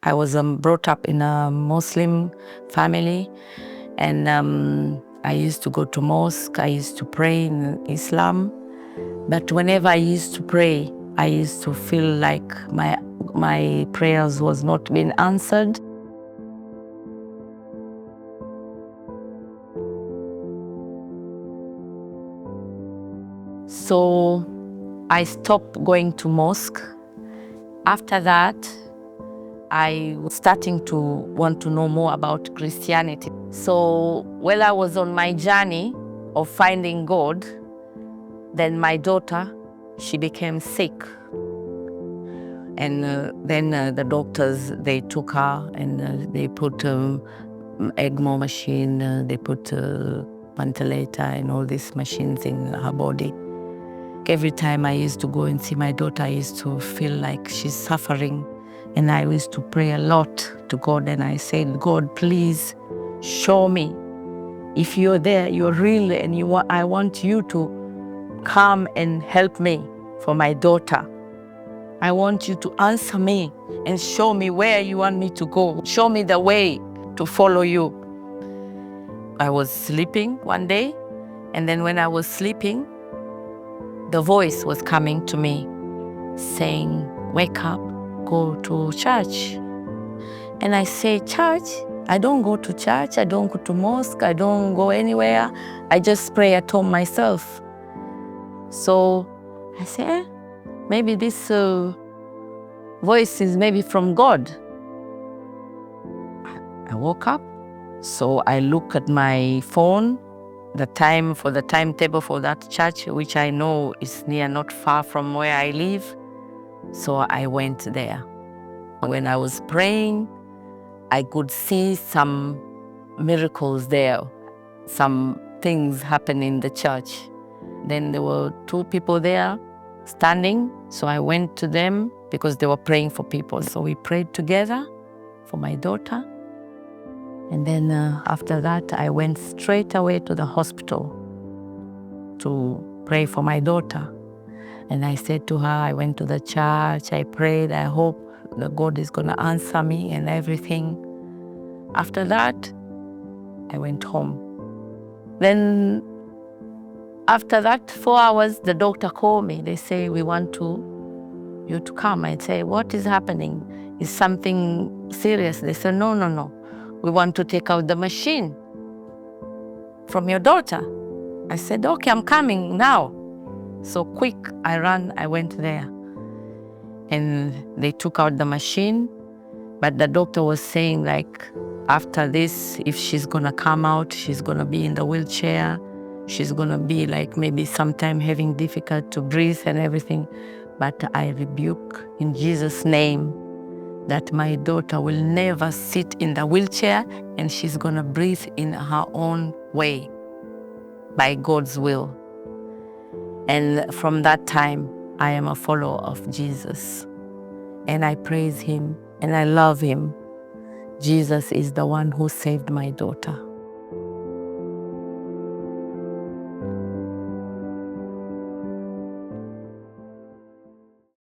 I was brought up in a Muslim family, and I used to go to mosque. I used to pray in Islam. But whenever I used to pray, I used to feel like my prayers was not being answered. So I stopped going to mosque. After that, I was starting to want to know more about Christianity. So while I was on my journey of finding God, then my daughter, she became sick. And then the doctors, they took her and they put ECMO machine, they put ventilator and all these machines in her body. Every time I used to go and see my daughter, I used to feel like she's suffering. And I used to pray a lot to God, and I said, God, please show me. If you're there, you're real, and I want you to come and help me for my daughter. I want you to answer me and show me where you want me to go. Show me the way to follow you. I was sleeping one day, and then when I was sleeping, the voice was coming to me saying, wake up, go to church. And I say, church? I don't go to church, I don't go to mosque, I don't go anywhere. I just pray at home myself. So I say, maybe this voice is maybe from God. I woke up, so I look at my phone, the timetable for that church, which I know is not far from where I live. So I went there. When I was praying, I could see some miracles there, some things happen in the church. Then there were two people there standing, so I went to them because they were praying for people. So we prayed together for my daughter. And then after that, I went straight away to the hospital to pray for my daughter. And I said to her, I went to the church, I prayed, I hope that God is going to answer me and everything. After that, I went home. Then after that 4 hours, the doctor called me. They say, we want you to come. I say, what is happening? Is something serious? They said, no. We want to take out the machine from your daughter. I said, okay, I'm coming now. So quick, I ran, I went there. And they took out the machine. But the doctor was saying, like, after this, if she's gonna come out, she's gonna be in the wheelchair. She's gonna be like maybe sometime having difficult to breathe and everything. But I rebuke in Jesus' name that my daughter will never sit in the wheelchair, and she's gonna breathe in her own way, by God's will. And from that time, I am a follower of Jesus. And I praise him and I love him. Jesus is the one who saved my daughter.